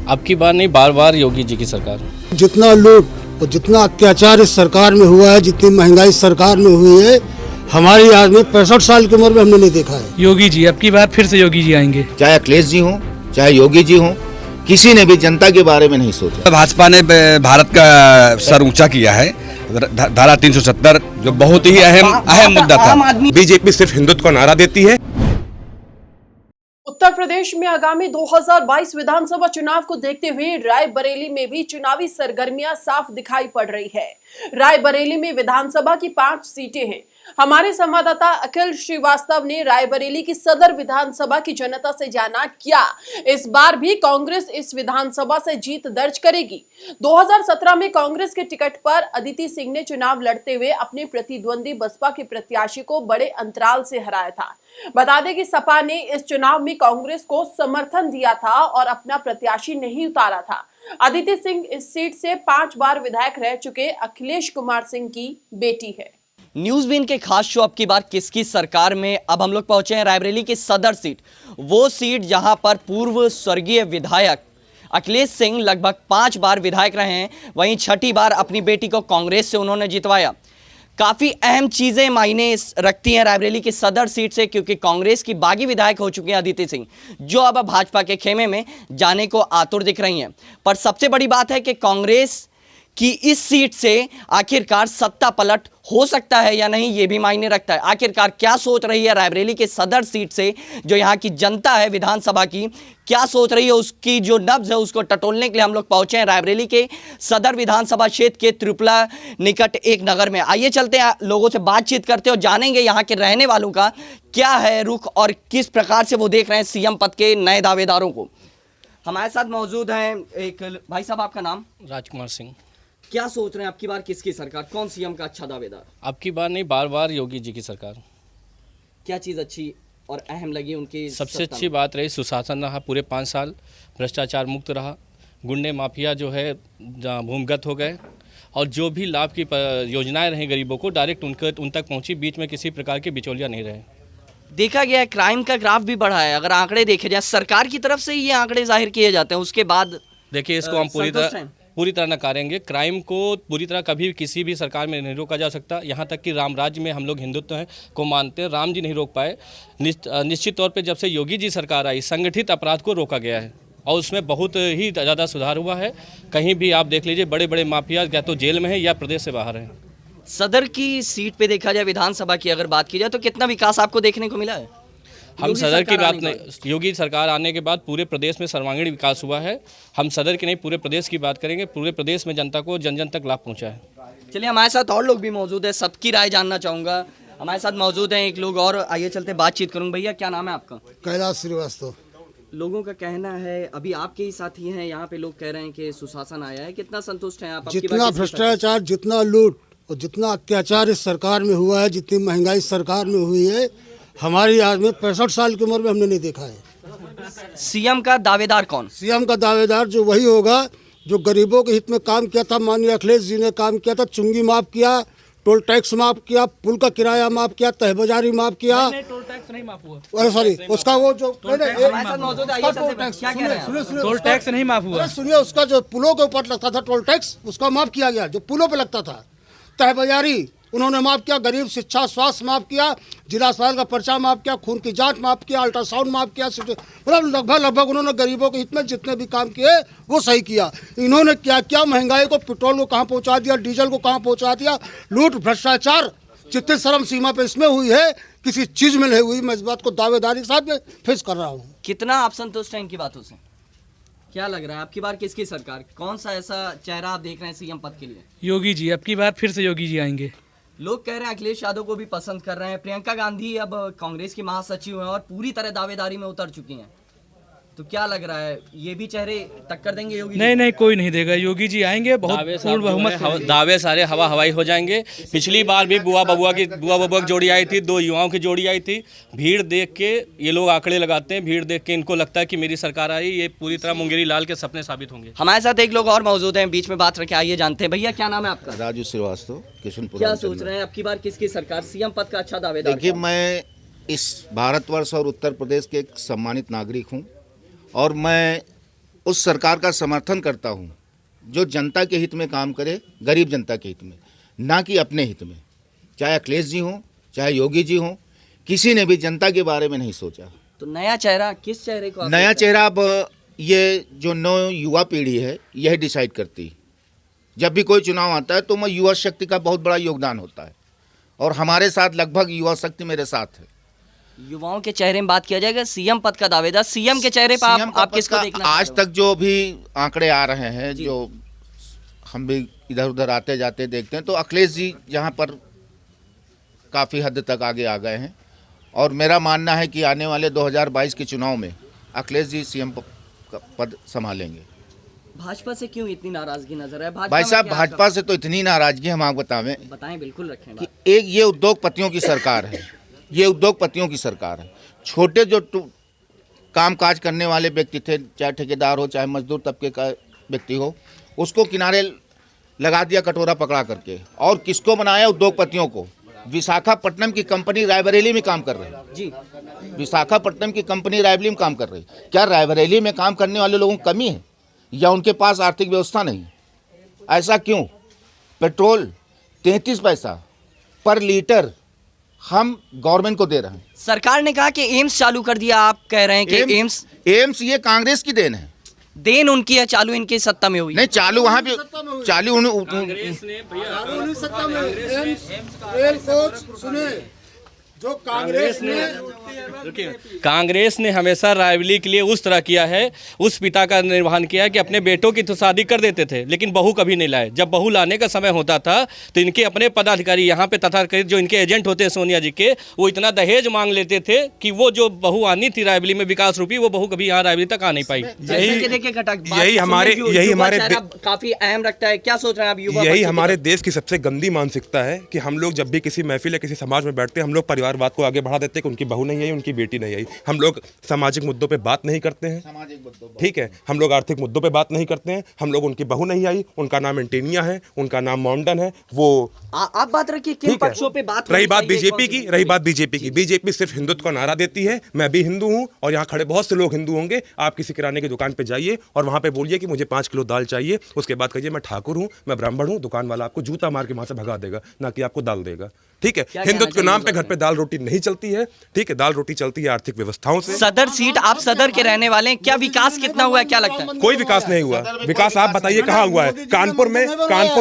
अब की बार नहीं, बार बार योगी जी की सरकार। जितना लूट और जितना अत्याचार इस सरकार में हुआ है, जितनी महंगाई इस सरकार में हुई है, हमारी आज में 65 साल की उम्र में हमने नहीं देखा है। योगी जी, अब की बार फिर से योगी जी आएंगे। चाहे अखिलेश जी हों, चाहे योगी जी हों, किसी ने भी जनता के बारे में नहीं सोचा। भाजपा ने भारत का सर ऊंचा किया है। धारा 370 जो बहुत ही अहम मुद्दा था। बीजेपी सिर्फ हिंदुत्व का नारा देती है। उत्तर प्रदेश में आगामी 2022 विधानसभा चुनाव को देखते हुए रायबरेली में भी चुनावी सरगर्मियां साफ दिखाई पड़ रही है। रायबरेली में विधानसभा की 5 सीटें हैं। हमारे संवाददाता अखिल श्रीवास्तव ने रायबरेली की सदर विधानसभा की जनता से जाना क्या इस बार भी कांग्रेस इस विधानसभा से जीत दर्ज करेगी। 2017 में कांग्रेस के टिकट पर अदिति सिंह ने चुनाव लड़ते हुए अपने प्रतिद्वंदी बसपा के प्रत्याशी को बड़े अंतराल से हराया था। बता दें कि सपा ने इस चुनाव में कांग्रेस को समर्थन दिया था और अपना प्रत्याशी नहीं उतारा था। अदिति सिंह इस सीट से 5 बार विधायक रह चुके अखिलेश कुमार सिंह की बेटी है। न्यूज बीन के खास शो अब की बार किसकी सरकार में अब हम लोग पहुंचे हैं रायबरेली की सदर सीट, वो सीट जहां पर पूर्व स्वर्गीय विधायक अखिलेश सिंह लगभग 5 बार विधायक रहे हैं, वहीं 6ठी बार अपनी बेटी को कांग्रेस से उन्होंने जितवाया। काफ़ी अहम चीज़ें मायने रखती हैं रायबरेली की सदर सीट से, क्योंकि कांग्रेस की बागी विधायक हो चुकी हैं अदिति सिंह, जो अब भाजपा के खेमे में जाने को आतुर दिख रही हैं। पर सबसे बड़ी बात है कि कांग्रेस कि इस सीट से आखिरकार सत्ता पलट हो सकता है या नहीं, ये भी मायने रखता है। आखिरकार क्या सोच रही है रायबरेली के सदर सीट से जो यहाँ की जनता है विधानसभा की, क्या सोच रही है, उसकी जो नब्ज है उसको टटोलने के लिए हम लोग पहुंचे हैं रायबरेली के सदर विधानसभा क्षेत्र के त्रिपुला निकट एक नगर में। आइए चलते हैं, लोगों से बातचीत करते और जानेंगे यहाँ के रहने वालों का क्या है रुख और किस प्रकार से वो देख रहे हैं सीएम पद के नए दावेदारों को। हमारे साथ मौजूद हैं एक भाई साहब, आपका नाम? राजकुमार सिंह। क्या सोच रहे हैं, अब की बार किसकी सरकार, कौन सीएम का अच्छा दावेदार? अब की बार नहीं, बार बार योगी जी की सरकार। क्या चीज़ अच्छी और अहम लगी उनकी? सबसे अच्छी बात रही सुशासन रहा, पूरे 5 साल भ्रष्टाचार मुक्त रहा, गुंडे माफिया जो है भूमिगत हो गए, और जो भी लाभ की योजनाएं रहीं गरीबों को डायरेक्ट उन तक पहुंची, बीच में किसी प्रकार के बिचौलिया नहीं रहे। देखा गया है क्राइम का ग्राफ भी बढ़ा है, अगर आंकड़े देखे जाए सरकार की तरफ से ये आंकड़े जाहिर किए जाते हैं, उसके बाद देखिए इसको हम पूरी तरह नकारेंगे। क्राइम को पूरी तरह कभी किसी भी सरकार में नहीं रोका जा सकता। यहाँ तक कि राम राज्य में हम लोग हिंदुत्व को मानते हैं, राम जी नहीं रोक पाए। निश्चित तौर पे जब से योगी जी सरकार आई, संगठित अपराध को रोका गया है और उसमें बहुत ही ज़्यादा सुधार हुआ है। कहीं भी आप देख लीजिए, बड़े बड़े माफिया या तो जेल में है या प्रदेश से बाहर हैं। सदर की सीट पे देखा जाए, विधानसभा की अगर बात की जाए, तो कितना विकास आपको देखने को मिला है? हम सदर की बात नहीं, योगी सरकार आने के बाद पूरे प्रदेश में सर्वांगीण विकास हुआ है। हम सदर की नहीं, पूरे प्रदेश की बात करेंगे। पूरे प्रदेश में जनता को जन जन तक लाभ पहुंचा है। चलिए, हमारे साथ और लोग भी मौजूद है, सबकी राय जानना चाहूँगा। हमारे साथ मौजूद हैं एक लोग और, आइए चलते बातचीत करूँगा। भैया क्या नाम है आपका? कैलाश श्रीवास्तव। लोगों का कहना है, अभी आपके ही साथी हैं यहाँ पे, लोग कह रहे हैं कि सुशासन आया है, कितना संतुष्ट हैं आप? जितना भ्रष्टाचार, जितना लूट और जितना अत्याचार इस सरकार में हुआ है, जितनी महंगाई इस सरकार में हुई है, हमारी आज में 65 साल की उम्र में हमने नहीं देखा है। सीएम का दावेदार कौन? सीएम का दावेदार जो वही होगा जो गरीबों के हित में काम किया था। माननीय अखिलेश जी ने काम किया था, चुंगी माफ किया, टोल टैक्स माफ किया, पुल का किराया माफ किया, तहबाजारी माफ किया। टोल टैक्स नहीं माफ हुआ। अरे सॉरी, उसका वो जो टोल टैक्स नहीं माफ हुआ। सुनिए, उसका जो पुलों के ऊपर लगता था टोल टैक्स, उसका माफ किया गया, जो पुलों पे लगता था। तहबाजारी उन्होंने माफ किया, गरीब शिक्षा स्वास्थ्य माफ किया, जिला अस्पताल का पर्चा माफ किया, खून की जांच माफ किया, अल्ट्रासाउंड माफ किया। मतलब लगभग उन्होंने गरीबों के हित में जितने भी काम किए वो सही किया। इन्होंने क्या क्या महंगाई को, पेट्रोल को कहाँ पहुँचा दिया, डीजल को कहाँ पहुँचा दिया। लूट भ्रष्टाचार जितने चरम सीमा पे इसमें हुई है, किसी चीज़ में नहीं हुई। मैं इस बात को दावेदारी के साथ में फेस कर रहा हूँ। कितना आप संतुष्ट हैं इनकी बातों से? क्या लग रहा है आपकी बार किसकी सरकार, कौन सा ऐसा चेहरा आप देख रहे हैं सीएम पद के लिए? योगी जी, अब की बार फिर से योगी जी आएंगे। लोग कह रहे हैं अखिलेश यादव को भी पसंद कर रहे हैं, प्रियंका गांधी अब कांग्रेस की महासचिव हैं और पूरी तरह दावेदारी में उतर चुकी हैं, तो क्या लग रहा है ये भी चेहरे टक्कर देंगे योगी? नहीं, कोई नहीं देगा, योगी जी आएंगे, बहुत पूर्ण बहुमत। दावे सारे हवा हवाई हो जाएंगे। पिछली बार भी बुआ बबुआ की जोड़ी आई थी, 2 युवाओं की जोड़ी आई थी। भीड़ देख के ये लोग आंकड़े लगाते हैं, भीड़ देख के इनको लगता है कि मेरी सरकार आई, ये पूरी तरह मुंगेरी लाल के सपने साबित होंगे। हमारे साथ एक लोग और मौजूद हैं, बीच में बात रखे, आइए जानते हैं। भैया क्या नाम है आपका? राजू श्रीवास्तव, किशनपुर। क्या सोच रहे हैं, अब की बार किसकी सरकार, सीएम पद का अच्छा दावेदार? देखिए, मैं इस भारतवर्ष और उत्तर प्रदेश के एक सम्मानित नागरिक हूँ और मैं उस सरकार का समर्थन करता हूँ जो जनता के हित में काम करे, गरीब जनता के हित में, ना कि अपने हित में। चाहे अखिलेश जी हों, चाहे योगी जी हों, किसी ने भी जनता के बारे में नहीं सोचा। तो नया चेहरा, किस चेहरे को आप नया देखते हैं? चेहरा अब ये जो नौ युवा पीढ़ी है यही डिसाइड करती है। जब भी कोई चुनाव आता है तो मैं युवा शक्ति का बहुत बड़ा योगदान होता है, और हमारे साथ लगभग युवा शक्ति मेरे साथ है। युवाओं के चेहरे में बात किया जाएगा, सीएम पद का दावेदार, सीएम के चेहरे पर सीएम आप का किसको पद का देखना आज चाहते हो? तक जो भी आंकड़े आ रहे हैं, जो हम भी इधर उधर आते जाते देखते हैं, तो अखिलेश जी यहाँ पर काफ़ी हद तक आगे आ गए हैं, और मेरा मानना है कि आने वाले 2022 के चुनाव में अखिलेश जी सीएम का पद संभालेंगे। भाजपा से क्यों इतनी नाराजगी नजर है? भाई साहब, भाजपा से तो इतनी नाराजगी हम आपको बतावें बताएं, बिल्कुल रखें कि एक ये उद्योगपतियों की सरकार है, ये उद्योगपतियों की सरकार है। छोटे जो कामकाज करने वाले व्यक्ति थे, चाहे ठेकेदार हो, चाहे मजदूर तबके का व्यक्ति हो, उसको किनारे लगा दिया कटोरा पकड़ा करके। और किसको बनाया? उद्योगपतियों को। विशाखापट्टनम की कंपनी रायबरेली में काम कर रही है जी। विशाखापट्टनम की कंपनी रायबरेली में काम कर रही है। क्या रायबरेली में काम करने वाले लोगों की कमी है, या उनके पास आर्थिक व्यवस्था नहीं? ऐसा क्यों? पेट्रोल 33 पैसा पर लीटर हम गवर्नमेंट को दे रहे हैं। सरकार ने कहा कि एम्स चालू कर दिया, आप कह रहे हैं कि एम्स ये कांग्रेस की देन है। देन उनकी है, चालू इनकी सत्ता में हुई। नहीं, चालू वहाँ भी चालू सुने, जो कांग्रेस ने कांग्रेस ने हमेशा रायबरेली के लिए उस तरह किया है, उस पिता का निर्वहन किया है कि अपने बेटों की तो शादी कर देते थे लेकिन बहू कभी नहीं लाए। जब बहू लाने का समय होता था तो इनके अपने पदाधिकारी यहाँ पे तथाकथित जो इनके एजेंट होते हैं सोनिया जी के, वो इतना दहेज मांग लेते थे कि वो जो बहू आनी थी रायबरेली में विकास रूपी, वो बहू कभी यहाँ रायबरेली तक आ नहीं पाई। यही हमारे काफी अहम रखता है। क्या सोच रहे हैं आप युवा? यही हमारे देश की सबसे गंदी मानसिकता है कि हम लोग जब भी किसी महफिल या किसी समाज में बैठते हैं, हम लोग परिवारवाद को आगे बढ़ा देते हैं कि उनकी बहू नहीं आई, उनकी बेटी नहीं आई। हम लोग सामाजिक मुद्दों पे बात नहीं करते हैं, ठीक है। हम लोग आर्थिक मुद्दों पे बात नहीं करते हैं। हम लोग उनकी बहू नहीं आई, उनका नाम एंटेनिया है, उनका नाम मॉन्डन है, वो आप बात रखिए किन पक्षों पे बात। रही बात बीजेपी की, बीजेपी सिर्फ हिंदुत्व का नारा देती है। मैं भी हिंदू हूं और यहाँ खड़े बहुत से लोग हिंदू होंगे। आप किसी किराने की दुकान पे जाइए और वहां पे बोलिए कि मुझे 5 किलो दाल चाहिए, उसके बाद कहिए मैं ठाकुर हूं, मैं ब्राह्मण हूं, दुकान वाला आपको जूता मार के वहां से भगा देगा, ना कि आपको दाल देगा, ठीक है। हिंदुत्व के नाम पे घर पे दाल रोटी नहीं चलती है, ठीक है। दाल रोटी चलती है आर्थिक व्यवस्थाओं से। सदर सीट, आप सदर के रहने वाले हैं, क्या विकास कितना हुआ है, क्या लगता है? कोई विकास नहीं हुआ। विकास आप बताइए कहाँ हुआ है? कानपुर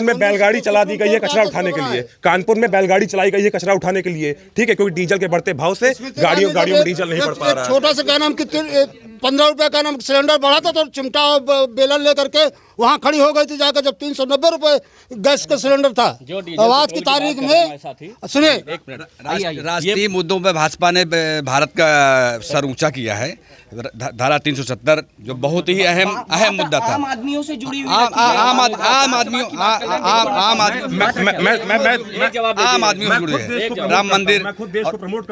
में बैलगाड़ी चला दी गई है कचरा उठाने के लिए। कानपुर में बैलगाड़ी चलाई गई है कचरा उठाने के लिए, ठीक है, क्योंकि डीजल के बढ़ते भाव से गाड़ियों में डीजल नहीं पड़ पा रहा है। छोटा सा क्या नाम कि 15 रुपए का नाम सिलेंडर बढ़ा था, तो चिमटा और बेलन लेकर के वहाँ खड़ी हो गई थी जाकर, जब 390 रुपए गैस का सिलेंडर था। आज की तारीख में सुनिए, राष्ट्रीय मुद्दों पर भाजपा ने भारत का सर ऊंचा किया है। धारा 370 जो बहुत ही अहम मुद्दा था, आम आदमियों से जुड़ी हुई, आम आदमियों से जुड़ी है। राम मंदिर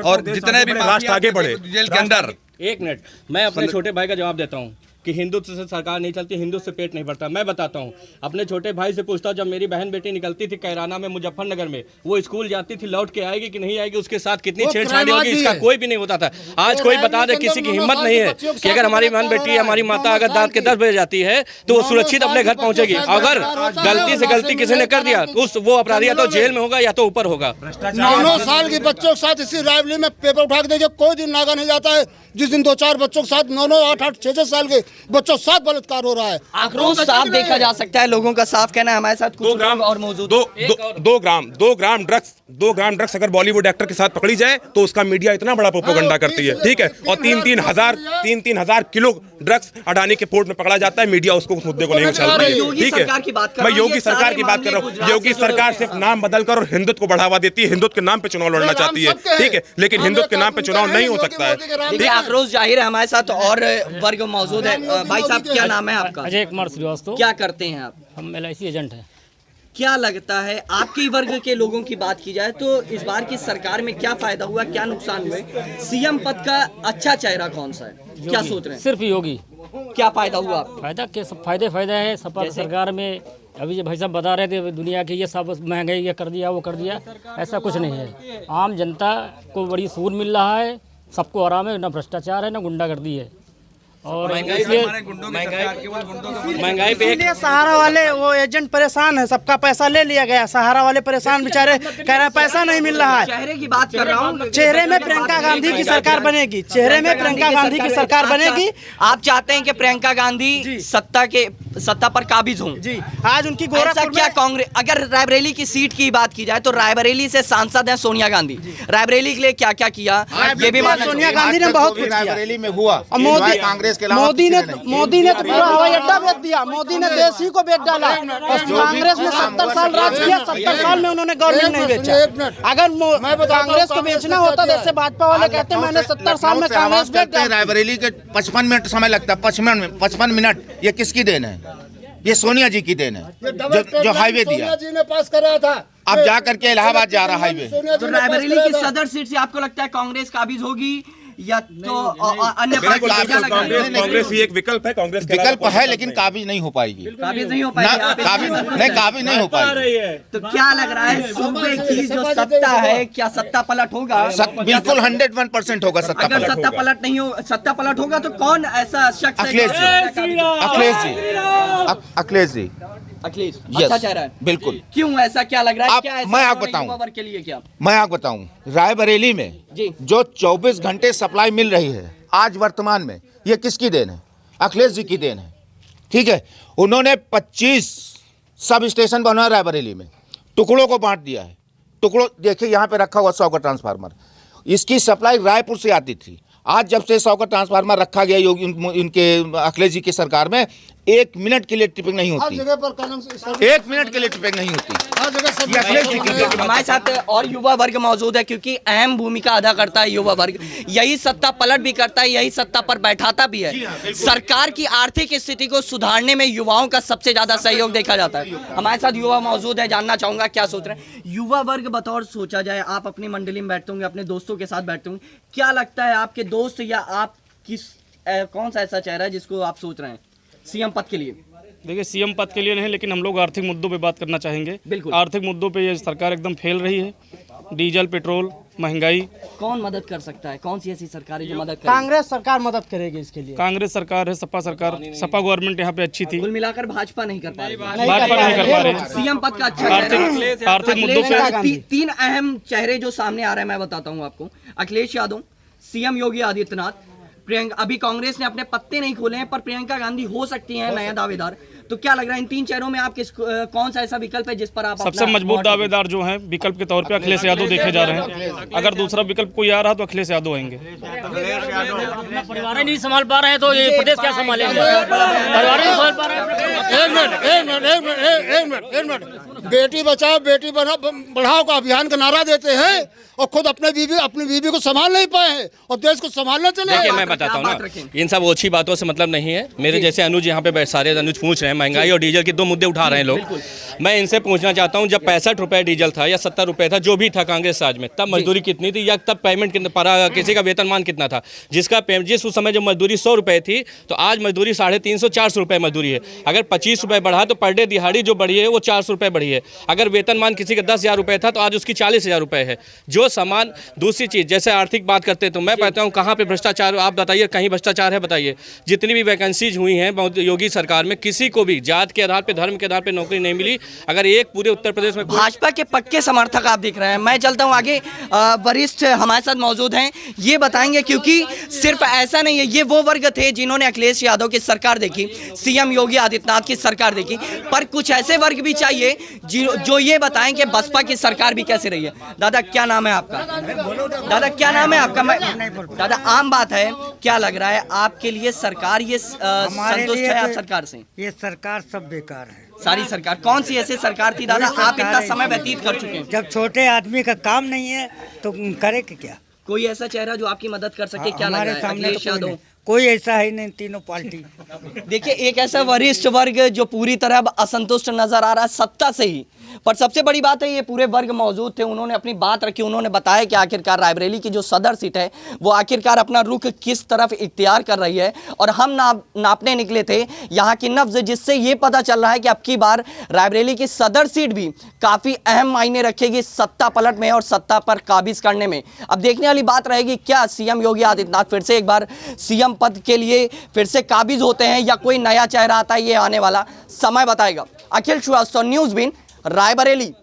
और जितने भी राष्ट्र आगे बढ़े जेल के अंदर। एक मिनट, मैं अपने छोटे भाई का जवाब देता हूँ कि हिंदुत्व से सरकार नहीं चलती, हिंदुत्व से पेट नहीं भरता। मैं बताता हूँ, अपने छोटे भाई से पूछता हूँ, जब मेरी बहन बेटी निकलती थी कैराना में, मुजफ्फरनगर में, वो स्कूल जाती थी, लौट के आएगी कि नहीं आएगी, उसके साथ कितनी छेड़छाड़ी होगी, इसका कोई भी नहीं होता था। आज कोई बता दे, किसी की हिम्मत नहीं है कि अगर हमारी बहन बेटी, हमारी माता अगर रात के 10 बजे जाती है तो वो सुरक्षित अपने घर पहुंचेगी। अगर गलती से गलती किसी ने कर दिया तो वो अपराधी या तो जेल में होगा या तो ऊपर होगा। 9 साल के बच्चों के साथ इसी रायबरेली में पेपर उठा के देखिए, कोई दिन नागा नहीं जाता है जिस दिन 2-4 बच्चों के साथ 9, 8, 6 साल के बच्चों के साथ बलात्कार हो रहा है। आक्रोश साफ देखा जा सकता है, लोगों का साफ कहना है। हमारे साथ कुछ लोग और मौजूद। 2 ग्राम ड्रग्स अगर बॉलीवुड एक्टर के साथ पकड़ी जाए तो उसका मीडिया इतना बड़ा प्रोपेगेंडा करती है, ठीक है। और 3-3 हजार किलो ड्रग्स अडानी के पोर्ट में पकड़ा जाता है, मीडिया उसको उस मुद्दे को नहीं उछाल रही है, ठीक है। मैं योगी सरकार की बात कर रहा हूँ। योगी सरकार सिर्फ नाम बदलकर और हिंदुत्व को बढ़ावा देती है, हिंदुत्व के नाम पे चुनाव लड़ना चाहती है, ठीक है, लेकिन हिंदुत्व के नाम पे चुनाव नहीं हो सकता है। आक्रोश जाहिर है। हमारे साथ और वर्ग मौजूद है। भाई साहब, क्या नाम है आपका? अजय कुमार श्रीवास्तव। क्या करते हैं आप? हम LIC एजेंट हैं। क्या लगता है, आपके वर्ग के लोगों की बात की जाए तो इस बार की सरकार में क्या फायदा हुआ, क्या नुकसान हुए? सीएम पद का अच्छा चेहरा कौन सा है, क्या सोच रहे हैं? सिर्फ योगी। क्या फायदा हुआ? फायदा के सब फायदे है। सपा सरकार में अभी जो भाई साहब बता रहे थे दुनिया की, ये सब महंगाई ये कर दिया, वो कर दिया, ऐसा कुछ नहीं है। आम जनता को बड़ी सूर मिल रहा है, सबको आराम है, ना भ्रष्टाचार है, ना गुंडागर्दी है। और इसलिए महंगाई पे इसलिए सहारा वाले वो एजेंट परेशान है, सबका पैसा ले लिया गया, सहारा वाले परेशान बेचारे, कह रहे हैं पैसा नहीं मिल रहा है। चेहरे की बात कर रहा हूँ, चेहरे में प्रियंका गांधी की सरकार बनेगी, चेहरे में प्रियंका गांधी की सरकार बनेगी। आप चाहते हैं कि प्रियंका गांधी सत्ता पर काबिज हों? जी, आज उनकी ऐसा गोरखपुर क्या में कांग्रेस, अगर रायबरेली की सीट की बात की जाए तो रायबरेली से सांसद है सोनिया गांधी, रायबरेली के लिए क्या क्या किया ये भी मानना सोनिया गांधी ने बहुत कुछ किया। रायबरेली में हुआ कांग्रेस के अलावा मोदी ने तो पूरा हवाई अड्डा बेच दिया, मोदी ने देश ही को बेच डाला। और कांग्रेस में 70 साल राज किया, 70 साल में उन्होंने गवर्नमेंट नहीं बेचा। अगर कांग्रेस को बेचना होता जैसे भाजपा वाले कहते हैं मैंने 70 साल में कांग्रेस बेच दिया। रायबरेली के 55 मिनट समय लगता है, 55 मिनट, ये किसकी देन है? ये सोनिया जी की देन है जो हाईवे दिया। सोनिया जी ने पास कराया था। अब जा करके इलाहाबाद जा रहा हाईवे। तो रायबरेली की सदर सीट से आपको लगता है कांग्रेस काबिज होगी या तो अन्य कांग्रेस ही एक विकल्प है, कांग्रेस विकल्प है लेकिन काबिज नहीं हो पाएगी, काबिज नहीं हो पाएगी, काबिज नहीं हो पाएगी। तो क्या लग रहा है सूबे की जो सत्ता है, क्या सत्ता पलट होगा? बिल्कुल 101% होगा सत्ता अगर पलट। सत्ता पलट नहीं हो, सत्ता पलट होगा तो कौन ऐसा शख्स है? अखिलेश जी अखिलेश Yes, अच्छा चेहरा है, बिल्कुल। क्यों ऐसा क्या लग रहा है? आप- क्या ऐसा मैं आपको हो रहा है बताऊं। युवा वर्ग के लिए क्या? मैं आपको बताऊं, रायबरेली में जी। जो 24 घंटे सप्लाई मिल रही है आज वर्तमान में, ये किसकी देन है? अखिलेश जी की देन है। ठीक है, उन्होंने 25 सब स्टेशन बनवाया रायबरेली में, टुकड़ों को बांट दिया है। टुकड़ों देखिए यहाँ पे रखा हुआ 100 का ट्रांसफार्मर, इसकी सप्लाई रायपुर से आती थी। आज जब से 100 का ट्रांसफार्मर रखा गया योगी इनके अखिलेश जी की सरकार में, 1 मिनट के लिए ट्रिपिंग नहीं हर होती, जगह पर कलम से 1 मिनट के लिए ट्रिपिंग नहीं होती। हर जगह सब ये अखिलेश जी की देन है। हमारे साथ और युवा वर्ग मौजूद है क्योंकि अहम भूमिका अदा करता है युवा वर्ग, यही सत्ता पलट भी करता है, यही सत्ता पर बैठाता भी है। सरकार की आर्थिक स्थिति को सुधारने में युवाओं का सबसे ज्यादा सहयोग देखा जाता है। हमारे साथ युवा मौजूद है, जानना चाहूंगा क्या सोच रहे हैं युवा वर्ग। बतौर सोचा जाए, आप अपनी मंडली में बैठते होंगे, अपने दोस्तों के साथ बैठते होंगे, क्या लगता है आपके दोस्त या आप कौन सा ऐसा चेहरा है जिसको आप सोच रहे हैं सीएम पद के लिए? देखिए सीएम पद के लिए नहीं, लेकिन हम लोग आर्थिक मुद्दों पे बात करना चाहेंगे। बिल्कुल। आर्थिक मुद्दों पे ये सरकार एकदम फेल रही है, डीजल पेट्रोल महंगाई। कौन मदद कर सकता है? कौन सी ऐसी सरकार है जो मदद करे? कांग्रेस सरकार मदद करेगी इसके लिए। कांग्रेस सरकार है, सपा सरकार, सपा गवर्नमेंट यहाँ पे अच्छी थी, कुल मिलाकर भाजपा नहीं कर पा रही, भाजपा नहीं कर पा रहे। सीएम पद का अच्छा चेहरा। आर्थिक मुद्दों पे तीन अहम चेहरे जो सामने आ रहे हैं मैं बताता हूं आपको। अखिलेश यादव, सीएम योगी आदित्यनाथ, प्रियंका। अभी कांग्रेस ने अपने पत्ते नहीं खोले हैं पर प्रियंका गांधी हो सकती हैं नया दावेदार। तो क्या लग रहा है इन तीन चेहरों में आप कौन सा ऐसा विकल्प है जिस पर आप सबसे मजबूत दावेदार जो हैं विकल्प के तौर पे अखिलेश यादव देखे जा रहे हैं। अगर दूसरा विकल्प कोई आ रहा तो अखिलेश यादव आएंगे। अपना परिवार ही नहीं संभाल पा रहे हैं तो ये प्रदेश क्या संभालेंगे? परिवार ही नहीं संभाल पा रहे हैं। एक मिनट, बेटी बचाओ बेटी बढ़ाओ का अभियान का नारा देते हैं और खुद अपनी बीवी को संभाल नहीं पाए हैं और देश को संभालना चले। देखिए मैं बताता हूँ ना, इन सब ओछी बातों से मतलब नहीं है। मेरे जैसे अनुज यहाँ पे सारे अनुज पूछ रहे हैं, महंगाई और डीजल के दो मुद्दे उठा रहे हैं लोग। मैं इनसे पूछना चाहता हूँ, जब 65 रुपये डीजल था या 70 रुपये था, जो भी था कांग्रेस राज में, तब मजदूरी कितनी थी या तब पेमेंट कितना, किसी का वेतनमान कितना था? जिस उस समय जो मजदूरी 100 रुपये थी तो आज मजदूरी 350-400 रुपये मजदूरी है। अगर 25 रुपये बढ़ा तो पर डे दिहाड़ी जो बढ़ी है वो 400 रुपये बढ़ी है। अगर वेतनमान किसी का 10,000 रुपये था तो आज उसकी 40,000 रुपये है। जो सामान, दूसरी चीज़ जैसे आर्थिक बात करते तो मैं कहता हूँ कहाँ पे भ्रष्टाचार, आप बताइए कहीं भ्रष्टाचार है? बताइए। जितनी भी वैकेंसीज हुई हैं योगी सरकार में, किसी को भी जात के आधार पे, धर्म के आधार पे नौकरी नहीं मिली। अगर एक पूरे उत्तर प्रदेश में भाजपा के पक्के समर्थक आप दिख रहे हैं। मैं चलता हूं आगे, वरिष्ठ हमारे साथ मौजूद हैं, ये बताएंगे क्योंकि सिर्फ ऐसा नहीं है, ये वो वर्ग थे जिन्होंने अखिलेश यादव की सरकार देखी, सीएम योगी आदित्यनाथ की सरकार देखी, पर कुछ ऐसे वर्ग भी चाहिए जो ये बताएं कि बसपा की सरकार भी कैसे रही है। दादा क्या नाम है आपका? दादा क्या नाम है आपका? दादा आम बात है, क्या लग रहा है आपके लिए सरकार ये संतुष्ट है आप सरकार से? ये सरकार सब बेकार है। सारी सरकार कौन सी ऐसी सरकार थी दादा, आप इतना समय व्यतीत कर चुके हैं? जब छोटे आदमी का काम नहीं है तो करे क्या? कोई ऐसा चेहरा जो आपकी मदद कर सके? क्या लग रहा है? अखिलेश यादव कोई ऐसा है नहीं, तीनों पार्टी। देखिए एक ऐसा वरिष्ठ वर्ग जो पूरी तरह असंतुष्ट नजर आ रहा है सत्ता से ही, पर सबसे बड़ी बात है ये पूरे वर्ग मौजूद थे, उन्होंने अपनी बात रखी, उन्होंने बताया कि आखिरकार रायबरेली की जो सदर सीट है वो आखिरकार अपना रुख किस तरफ इख्तियार कर रही है। और हम नापने निकले थे यहाँ की नब्ज, जिससे ये पता चल रहा है कि अब की बार रायबरेली की सदर सीट भी काफ़ी अहम मायने रखेगी सत्ता पलट में और सत्ता पर काबिज करने में। अब देखने वाली बात रहेगी क्या सीएम योगी आदित्यनाथ फिर से एक बार सीएम पद के लिए फिर से काबिज होते हैं या कोई नया चेहरा आता है, ये आने वाला समय बताएगा। अखिल श्रीवास्तव, न्यूज़ बीन, रायबरेली।